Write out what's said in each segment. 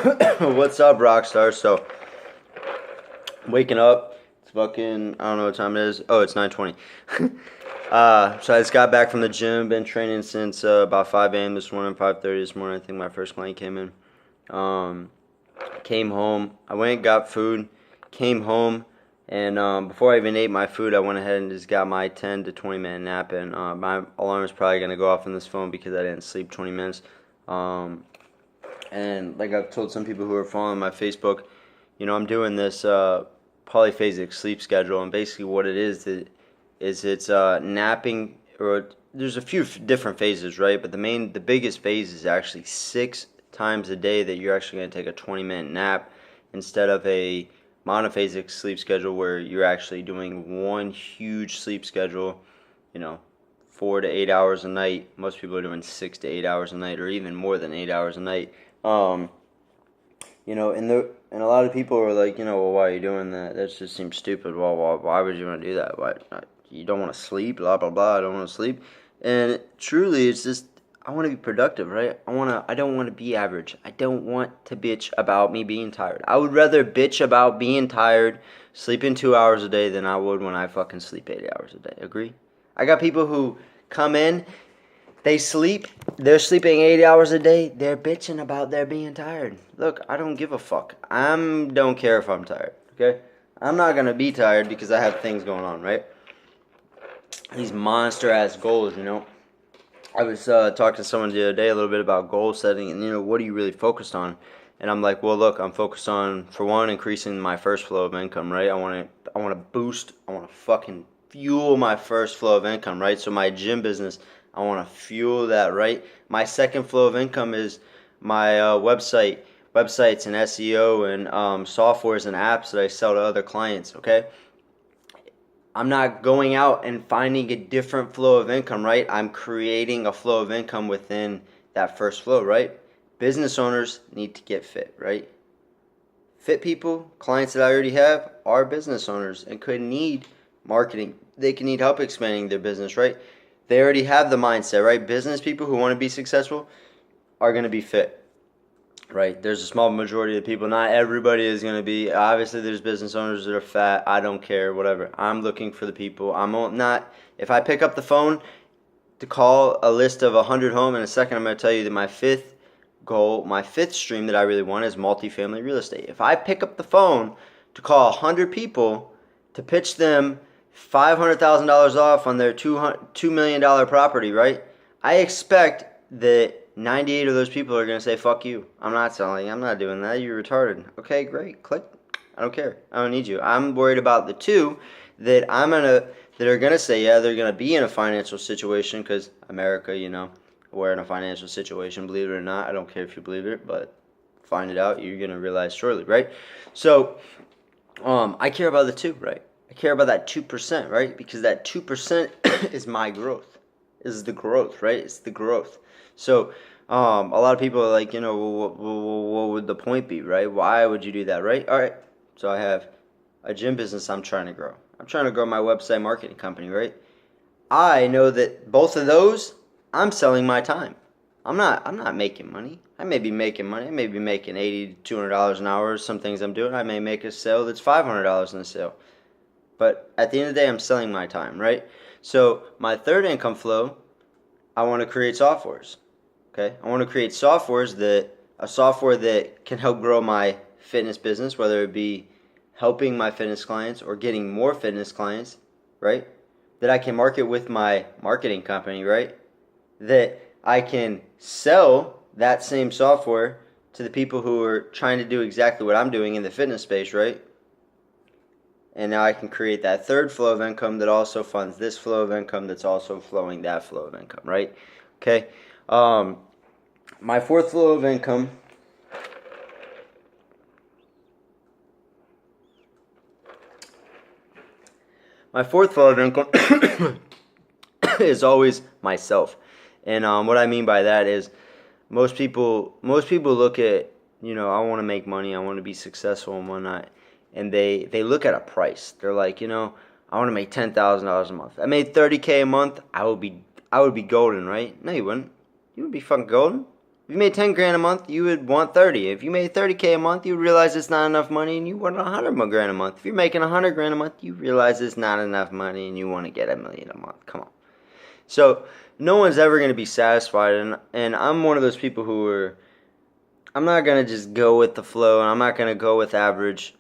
What's up, Rockstar? So, waking up. It's fucking, I don't know what time it is. Oh, it's 9:20. So I just got back from the gym. Been training since about 5 a.m. this morning, 5:30 this morning. I think my first client came in. Um, Came home. I went and got food. Came home. And before I even ate my food, I went ahead and just got my 10 to 20 minute nap in. My alarm is probably going to go off on this phone because I didn't sleep 20 minutes. And like I've told some people who are following my Facebook, I'm doing this polyphasic sleep schedule, and basically what it is it's napping, or there's a few different phases, right? But the biggest phase is actually 6 times a day that you're actually going to take a 20-minute nap instead of a monophasic sleep schedule where you're actually doing one huge sleep schedule, 4 to 8 hours a night. Most people are doing 6 to 8 hours a night, or even more than 8 hours a night. Um, and a lot of people are like, well, why are you doing that? That just seems stupid. Well, why would you want to do that? Why you don't want to sleep? Blah blah blah. I don't want to sleep. And truly, it's just I want to be productive, right? I don't want to be average. I don't want to bitch about me being tired. I would rather bitch about being tired, sleeping 2 hours a day, than I would when I fucking sleep 8 hours a day. Agree? I got people who come in. They're sleeping 8 hours a day, they're bitching about their being tired. Look, I don't give a fuck. Don't care if I'm tired, okay? I'm not gonna be tired because I have things going on, right? These monster-ass goals. I was talking to someone the other day a little bit about goal setting and, what are you really focused on? And I'm like, well, look, I'm focused on, for one, increasing my first flow of income, right? I want to fucking fuel my first flow of income, right? So my gym business, I want to fuel that, right? My second flow of income is my websites and SEO and softwares and apps that I sell to other clients, okay? I'm not going out and finding a different flow of income, right? I'm creating a flow of income within that first flow, right? Business owners need to get fit, right? Fit people, clients that I already have, are business owners and could need marketing. They can need help expanding their business, right? They already have the mindset, right? Business people who want to be successful are going to be fit, right? There's a small majority of people. Not everybody is going to be. Obviously, there's business owners that are fat. I don't care, whatever. I'm looking for the people. If I pick up the phone to call a list of 100 home in a second, I'm going to tell you that my fifth goal, my fifth stream that I really want is multifamily real estate. If I pick up the phone to call 100 people to pitch them $500,000 off on their $2 million property, right? I expect that 98 of those people are going to say, fuck you. I'm not selling. I'm not doing that. You're retarded. Okay, great. Click. I don't care. I don't need you. I'm worried about the two that are going to say, yeah, they're going to be in a financial situation because America, we're in a financial situation, believe it or not. I don't care if you believe it, but find it out. You're going to realize shortly, right? So, I care about the two, right? I care about that 2%, right? Because that 2% is my growth. Is the growth, right? It's the growth. So, a lot of people are like, what would the point be, right? Why would you do that, right? All right. So I have a gym business I'm trying to grow. I'm trying to grow my website marketing company, right? I know that both of those, I'm selling my time. I'm not making money. I may be making money. I may be making $80 to $200 an hour. Some things I'm doing. I may make a sale that's $500 in a sale. But at the end of the day, I'm selling my time, right? So my third income flow, I want to create softwares. Okay? I want to create software that can help grow my fitness business, whether it be helping my fitness clients or getting more fitness clients, right? That I can market with my marketing company, right? That I can sell that same software to the people who are trying to do exactly what I'm doing in the fitness space, right? And now I can create that third flow of income that also funds this flow of income that's also flowing that flow of income, right? Okay. My fourth flow of income is always myself. And what I mean by that is most people look at, I want to make money, I want to be successful and whatnot, and they look at a price. They're like, I want to make $10,000 a month. I made $30K a month, I would be golden, right? No, you wouldn't. You would be fucking golden. You'd you made 10 grand a month, you would want 30. If you made 30K a month, you would realize it's not enough money and you want 100 grand a month. If you're making 100 grand a month, you realize it's not enough money and you want to get $1 million a month. Come on. So no one's ever going to be satisfied, and I'm one of those people who are, I'm not going to just go with the flow, and I'm not going to go with average.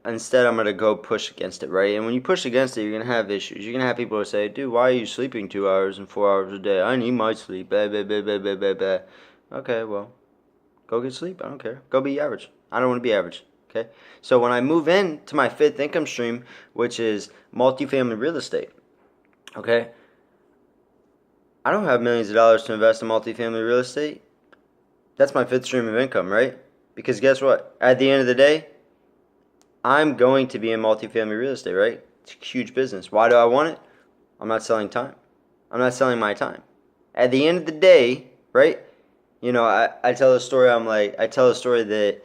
Instead, I'm going to go push against it, right? And when you push against it, you're going to have issues. You're going to have people who say, dude, why are you sleeping 2 hours and 4 hours a day? I need my sleep. Blah, blah, blah, blah, blah, blah, blah. Okay, well, go get sleep. I don't care. Go be average. I don't want to be average, okay? So when I move into my fifth income stream, which is multifamily real estate, okay? I don't have millions of dollars to invest in multifamily real estate. That's my fifth stream of income, right? Because guess what? At the end of the day, I'm going to be in multifamily real estate, right? It's a huge business. Why do I want it? I'm not selling time. I'm not selling my time. At the end of the day, right? You know, I tell a story. I tell a story that,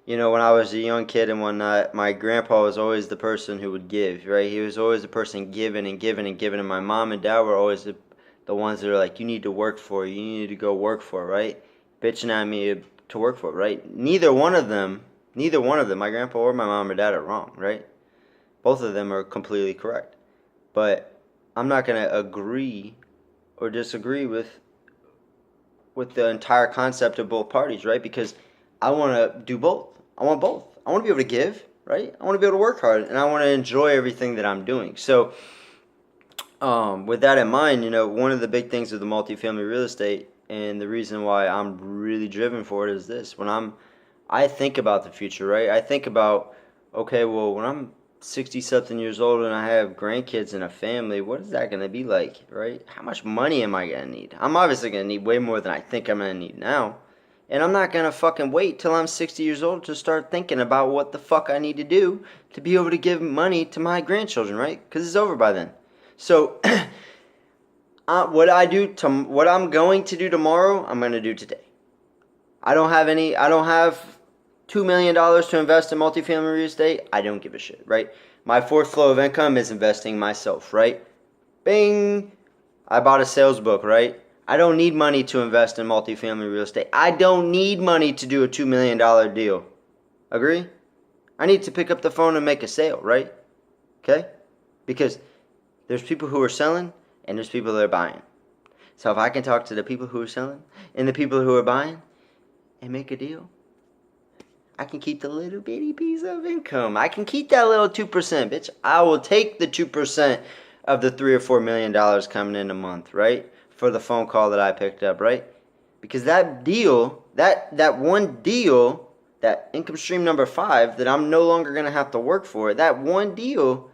you know, when I was a young kid and whatnot, my grandpa was always the person who would give, right? He was always the person giving and giving and giving. And my mom and dad were always the ones that are like, you need to work for it. You need to go work for it, right? Bitching at me to work for it, right? Neither one of them, my grandpa or my mom or dad are wrong, right? Both of them are completely correct. But I'm not going to agree or disagree with the entire concept of both parties, right? Because I want to do both. I want both. I want to be able to give, right? I want to be able to work hard, and I want to enjoy everything that I'm doing. So with that in mind, you know, one of the big things with the multifamily real estate, and the reason why I'm really driven for it is this. I think about the future, right? I think about, okay, well, when I'm 60-something years old and I have grandkids and a family, what is that going to be like, right? How much money am I going to need? I'm obviously going to need way more than I think I'm going to need now. And I'm not going to fucking wait till I'm 60 years old to start thinking about what the fuck I need to do to be able to give money to my grandchildren, right? Because it's over by then. So what I'm going to do tomorrow, I'm going to do today. I don't have $2 million to invest in multifamily real estate. I don't give a shit, right? My fourth flow of income is investing myself, right? Bing! I bought a sales book, right? I don't need money to invest in multifamily real estate. I don't need money to do a $2 million deal. Agree? I need to pick up the phone and make a sale, right? Okay? Because there's people who are selling and there's people that are buying. So if I can talk to the people who are selling and the people who are buying and make a deal, I can keep the little bitty piece of income. I can keep that little 2%, bitch. I will take the 2% of the $3 or $4 million coming in a month, right? For the phone call that I picked up, right? Because that deal, that one deal, that income stream number 5 that I'm no longer going to have to work for, that one deal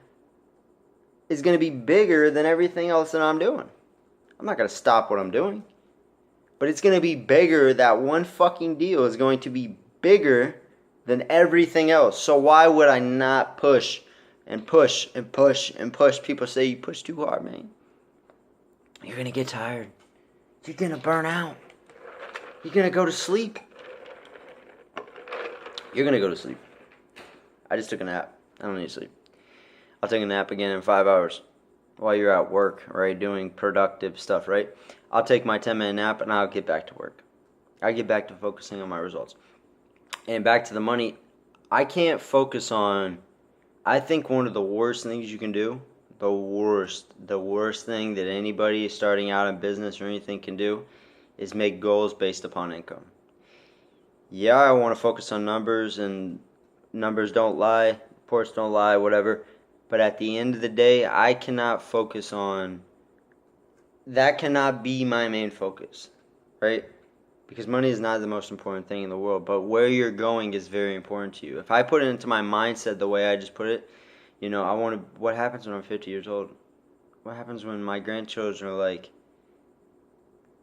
is going to be bigger than everything else that I'm doing. I'm not going to stop what I'm doing. But it's going to be bigger. That one fucking deal is going to be bigger than everything else. So why would I not push and push and push and push? People say you push too hard, man. You're going to get tired. You're going to burn out. You're going to go to sleep. You're going to go to sleep. I just took a nap. I don't need to sleep. I'll take a nap again in 5 hours while you're at work, right, doing productive stuff, right? I'll take my 10-minute nap and I'll get back to work. I'll get back to focusing on my results. And back to the money, I can't focus on, I think one of the worst things you can do, the worst thing that anybody starting out in business or anything can do is make goals based upon income. Yeah, I want to focus on numbers, and numbers don't lie, reports don't lie, whatever. But at the end of the day, I cannot focus on, that cannot be my main focus, right? Because money is not the most important thing in the world, but where you're going is very important to you. If I put it into my mindset the way I just put it, you know, what happens when I'm 50 years old? What happens when my grandchildren are like,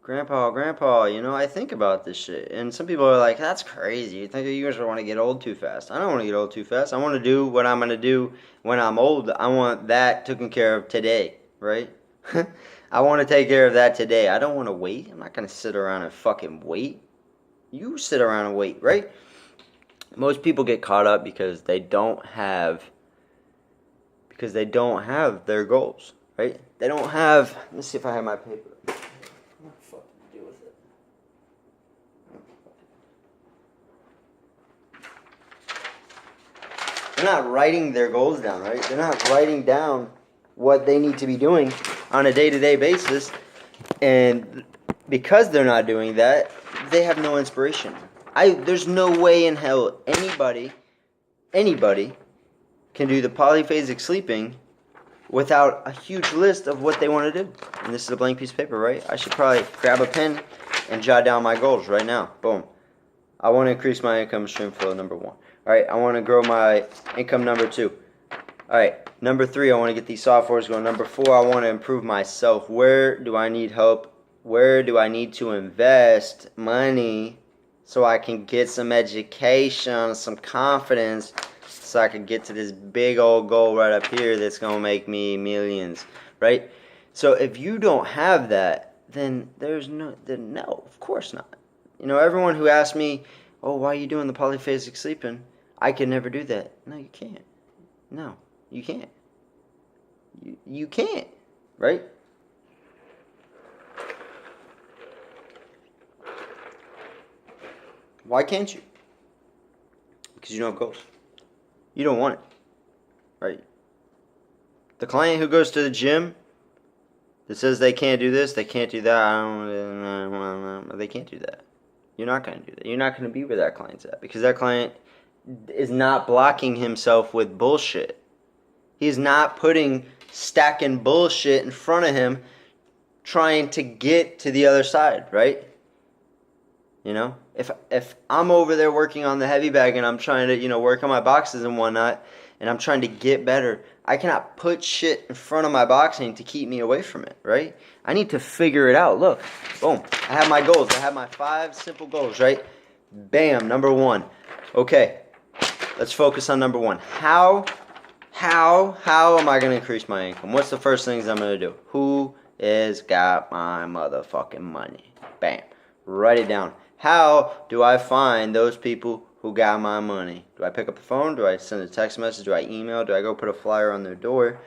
Grandpa, you know, I think about this shit. And some people are like, that's crazy. You think you guys want to get old too fast. I don't want to get old too fast. I want to do what I'm going to do when I'm old. I want that taken care of today, right? I want to take care of that today. I don't want to wait. I'm not going to sit around and fucking wait. You sit around and wait, right? Most people get caught up because they don't have their goals, right? They don't have, let's see if I have my paper. they're not writing their goals down, right? They're not writing down what they need to be doing on a day-to-day basis. And because they're not doing that, they have no inspiration. There's no way in hell anybody can do the polyphasic sleeping without a huge list of what they want to do. And this is a blank piece of paper, right? I should probably grab a pen and jot down my goals right now. Boom. I want to increase my income stream flow, number 1. All right, I want to grow my income, number 2. All right, number 3, I want to get these softwares going. Number 4, I want to improve myself. Where do I need help? Where do I need to invest money so I can get some education, some confidence, so I can get to this big old goal right up here that's going to make me millions, right? So if you don't have that, then no, of course not. You know, everyone who asks me, oh, why are you doing the polyphasic sleeping? I can never do that. No, you can't. No, you can't. You can't, right? Why can't you? Because you don't have goals. You don't want it, right? The client who goes to the gym that says they can't do this, they can't do that, they can't do that. You're not going to do that. You're not going to be where that client's at because that client is not blocking himself with bullshit. He's not stacking bullshit in front of him trying to get to the other side, right? You know, if I'm over there working on the heavy bag and I'm trying to, work on my boxes and whatnot, and I'm trying to get better, I cannot put shit in front of my boxing to keep me away from it, right? I need to figure it out. Look, boom, I have my goals. I have my 5 simple goals, right? Bam, number 1. Okay, let's focus on number 1. How am I going to increase my income? What's the first things I'm going to do? Who has got my motherfucking money? Bam, write it down. How do I find those people who got my money? Do I pick up the phone? Do I send a text message? Do I email? Do I go put a flyer on their door?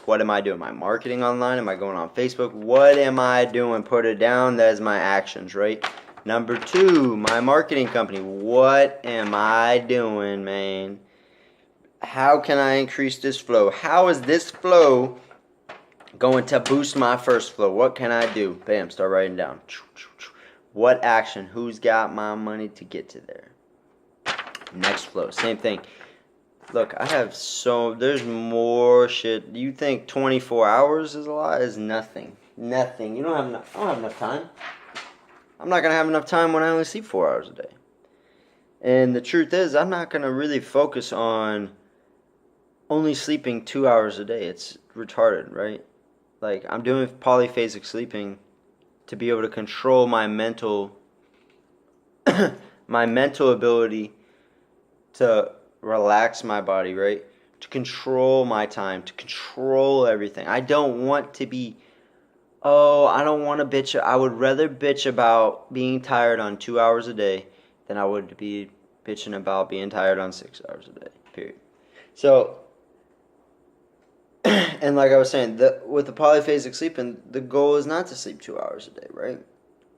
What am I doing? Am I marketing online? Am I going on Facebook? What am I doing? Put it down. That is my actions, right? Number 2, my marketing company. What am I doing, man? How can I increase this flow? How is this flow going to boost my first flow? What can I do? Bam, start writing down. What action? Who's got my money to get to there? Next flow, same thing. Look, there's more shit. You think 24 hours is a lot? It's nothing. Nothing. I don't have enough time. I'm not going to have enough time when I only sleep 4 hours a day. And the truth is, I'm not going to really focus on only sleeping 2 hours a day. It's retarded, right? Like, I'm doing polyphasic sleeping to be able to control my mental ability to relax my body, right? To control my time, to control everything. I don't want to be, I don't want to bitch. I would rather bitch about being tired on 2 hours a day than I would be bitching about being tired on 6 hours a day, period. So, and like I was saying, with the polyphasic sleeping, the goal is not to sleep 2 hours a day, right?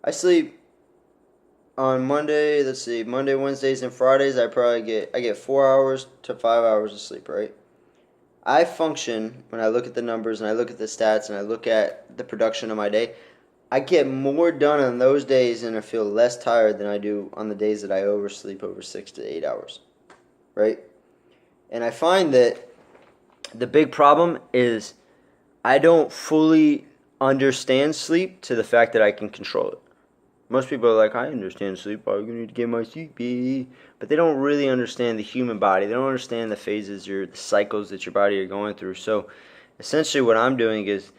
I sleep on Monday, Wednesdays, and Fridays, I get 4 hours to 5 hours of sleep, right? I function, when I look at the numbers and I look at the stats and I look at the production of my day, I get more done on those days and I feel less tired than I do on the days that I oversleep over 6 to 8 hours, right? And I find that the big problem is I don't fully understand sleep to the fact that I can control it. Most people are like, I understand sleep. I'm going to get my sleep. But they don't really understand the human body. They don't understand the phases or the cycles that your body are going through. So essentially what I'm doing is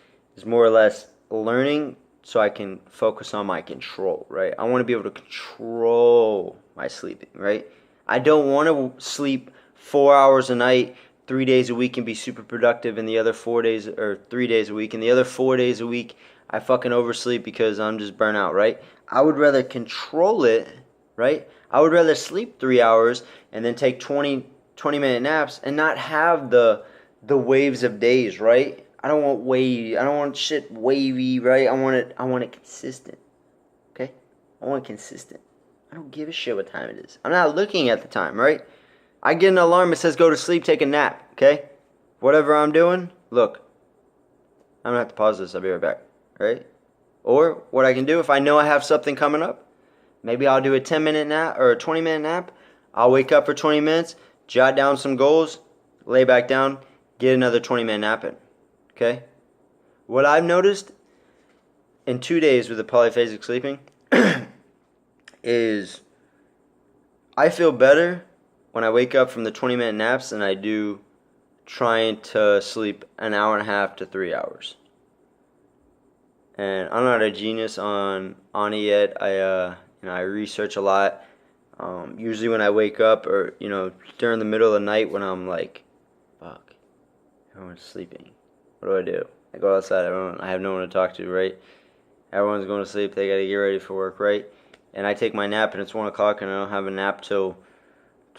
more or less learning so I can focus on my control, right? I want to be able to control my sleeping, right? I don't want to sleep 4 hours a night 3 days a week and be super productive, and the other 4 days, or 3 days a week, and the other 4 days a week I fucking oversleep because I'm just burnt out, right? I would rather control it, right? I would rather sleep 3 hours and then take 20-minute naps and not have the waves of days, right? I don't want shit wavy, right? I want it consistent. Okay? I want it consistent. I don't give a shit what time it is. I'm not looking at the time, right? I get an alarm that says go to sleep, take a nap, okay? Whatever I'm doing, look, I'm going to have to pause this. I'll be right back, right? Or what I can do if I know I have something coming up, maybe I'll do a 10-minute nap or a 20-minute nap. I'll wake up for 20 minutes, jot down some goals, lay back down, get another 20-minute nap in, okay? What I've noticed in 2 days with the polyphasic sleeping is I feel better when I wake up from the 20-minute naps than I do trying to sleep an hour and a half to 3 hours. And I'm not a genius on it yet. I research a lot. Usually when I wake up or during the middle of the night when I'm like, fuck, everyone's sleeping. What do? I go outside. I have no one to talk to, right? Everyone's going to sleep. They got to get ready for work, right? And I take my nap and it's 1 o'clock and I don't have a nap till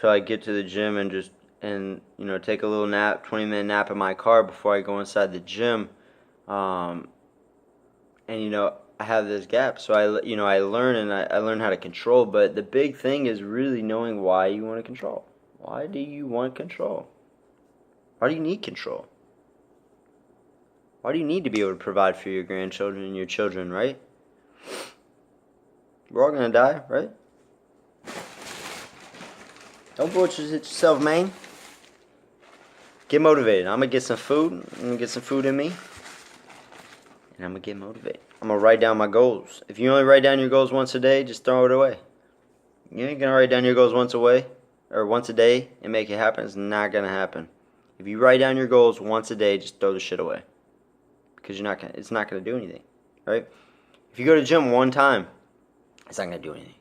I get to the gym and take a little nap, 20-minute nap in my car before I go inside the gym. I have this gap, so I learn how to control. But the big thing is really knowing why you want to control. Why do you want control? Why do you need control? Why do you need to be able to provide for your grandchildren and your children, right? We're all gonna die, right? Don't bullshit yourself, man. Get motivated. I'm gonna get some food. I'm gonna get some food in me, and I'm gonna get motivated. I'm going to write down my goals. If you only write down your goals once a day, just throw it away. You ain't going to write down your goals once a day and make it happen. It's not going to happen. If you write down your goals once a day, just throw the shit away. Because it's not going to do anything, right? If you go to the gym one time, it's not going to do anything,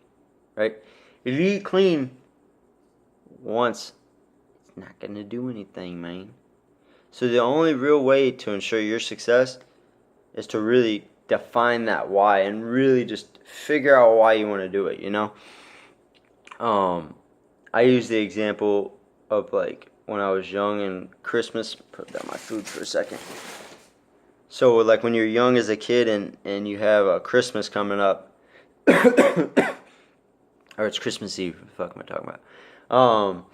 right? If you eat clean once, it's not going to do anything, man. So the only real way to ensure your success is to really define that why and really just figure out why you want to do it, I use the example of like when I was young and Christmas. Put down my food for a second. So like when you're young as a kid and you have a Christmas coming up, or it's Christmas Eve, what the fuck am I talking about?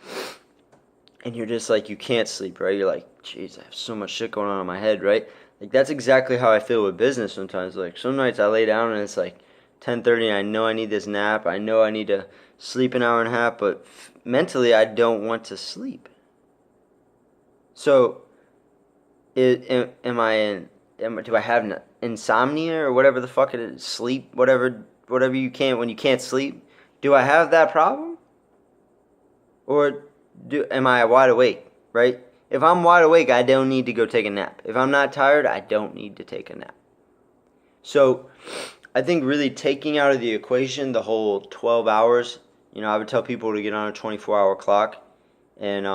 And you're just like, you can't sleep, right? You're like, jeez, I have so much shit going on in my head, right? Like, that's exactly how I feel with business sometimes. Like, some nights I lay down and it's like 10:30 and I know I need this nap. I know I need to sleep an hour and a half, but mentally I don't want to sleep. So, do I have insomnia or whatever the fuck it is? Sleep, whatever you can't, when you can't sleep? Do I have that problem? Or am I wide awake, right? If I'm wide awake, I don't need to go take a nap. If I'm not tired, I don't need to take a nap. So I think really taking out of the equation the whole 12 hours, I would tell people to get on a 24-hour clock and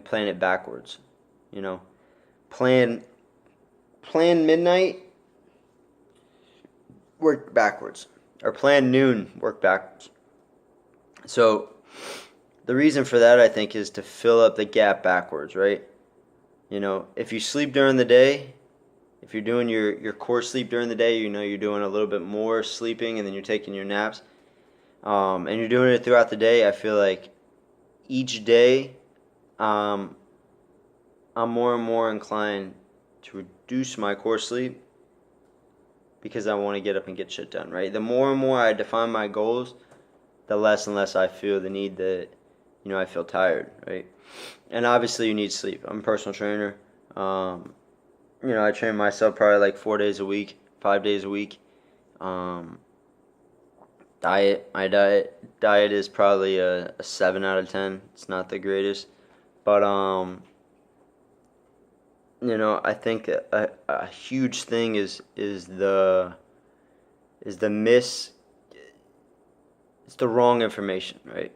plan it backwards. Plan midnight, work backwards. Or plan noon, work backwards. So the reason for that, I think, is to fill up the gap backwards, right? If you sleep during the day, if you're doing your core sleep during the day, you're doing a little bit more sleeping and then you're taking your naps, and you're doing it throughout the day, I feel like each day I'm more and more inclined to reduce my core sleep because I want to get up and get shit done, right? The more and more I define my goals, the less and less I feel the need that I feel tired, right? And obviously you need sleep. I'm a personal trainer. I train myself probably like 4 days a week, 5 days a week. My diet is probably a 7 out of 10. It's not the greatest, but I think a huge thing is the it's the wrong information, right?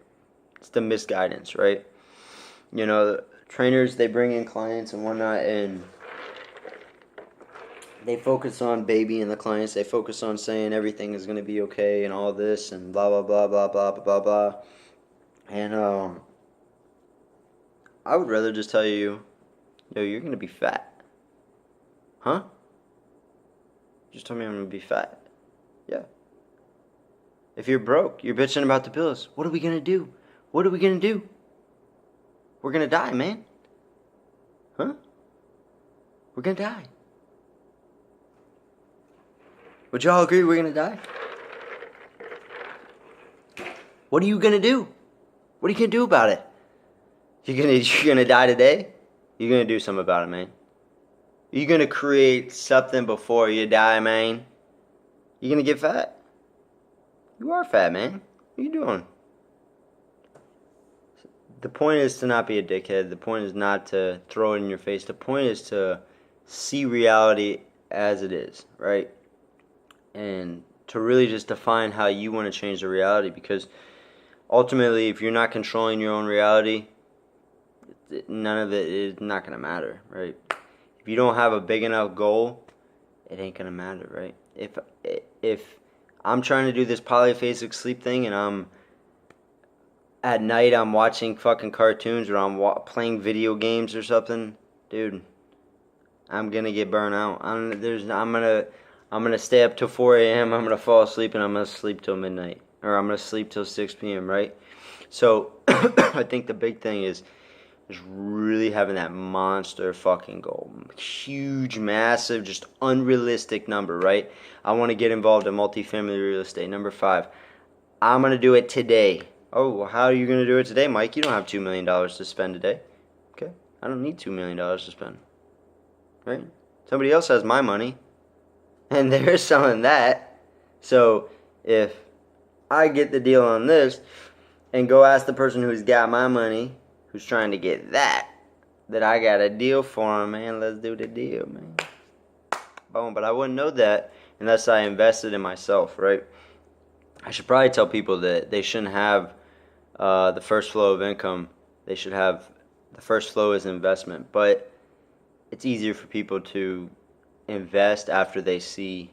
It's the misguidance, right? The trainers, they bring in clients and whatnot, and they focus on babying the clients. They focus on saying everything is going to be okay and all this and blah, blah, blah, blah, blah, blah, blah, blah. And I would rather just tell you, you're going to be fat. Huh? Just tell me I'm going to be fat. Yeah. If you're broke, you're bitching about the bills. What are we going to do? What are we going to do? We're gonna die, man. Huh? We're gonna die. Would y'all agree we're gonna die? What are you gonna do? What are you gonna do about it? You're gonna die today? You're gonna do something about it, man. You're gonna create something before you die, man. You're gonna get fat. You are fat, man. What are you doing? The point is to not be a dickhead. The point is not to throw it in your face. The point is to see reality as it is, right? And to really just define how you want to change the reality, because ultimately, if you're not controlling your own reality, none of it is not going to matter, right? If you don't have a big enough goal, it ain't going to matter, right? If I'm trying to do this polyphasic sleep thing and at night I'm watching fucking cartoons or I'm playing video games or something, dude, I'm gonna get burnt out. I'm gonna stay up till 4 a.m. I'm gonna fall asleep and I'm gonna sleep till midnight, or I'm gonna sleep till 6 p.m. Right? So I think the big thing is really having that monster fucking goal, huge, massive, just unrealistic number. Right? I want to get involved in multifamily real estate. Number 5, I'm gonna do it today. Oh, well, how are you going to do it today, Mike? You don't have $2 million to spend today. Okay? I don't need $2 million to spend. Right? Somebody else has my money. And they're selling that. So, if I get the deal on this and go ask the person who's got my money, who's trying to get that I got a deal for him, man. Let's do the deal, man. Boom. But I wouldn't know that unless I invested in myself, right? I should probably tell people that they shouldn't have the first flow of income. They should have the first flow as investment, but it's easier for people to invest after they see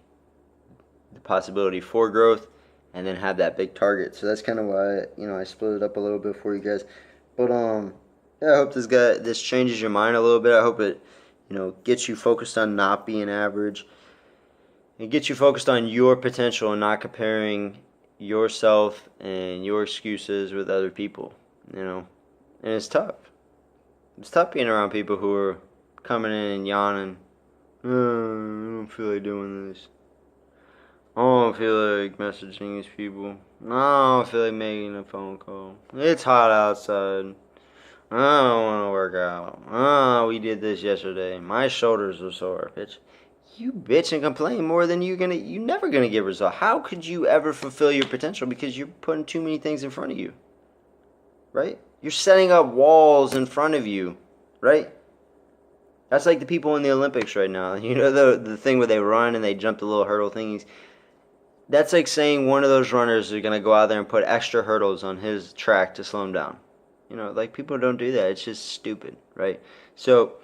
the possibility for growth and then have that big target. So that's kind of why, I split it up a little bit for you guys. But yeah, I hope this changes your mind a little bit. I hope it gets you focused on not being average and gets you focused on your potential and not comparing yourself and your excuses with other people, and it's tough. It's tough being around people who are coming in and yawning. I don't feel like doing this. I don't feel like messaging these people. I don't feel like making a phone call. It's hot outside. I don't want to work out. We did this yesterday. My shoulders are sore, bitch. You bitch and complain more than you're never gonna get results. How could you ever fulfill your potential? Because you're putting too many things in front of you, right? You're setting up walls in front of you, right? That's like the people in the Olympics right now. The thing where they run and they jump the little hurdle thingies. That's like saying one of those runners are gonna go out there and put extra hurdles on his track to slow him down. Like people don't do that. It's just stupid, right? So,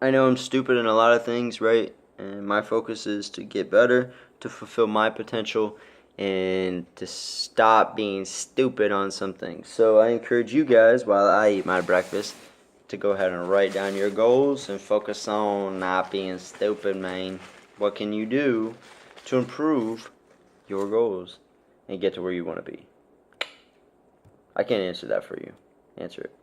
I know I'm stupid in a lot of things, right? And my focus is to get better, to fulfill my potential, and to stop being stupid on some things. So I encourage you guys, while I eat my breakfast, to go ahead and write down your goals and focus on not being stupid, man. What can you do to improve your goals and get to where you want to be? I can't answer that for you. Answer it.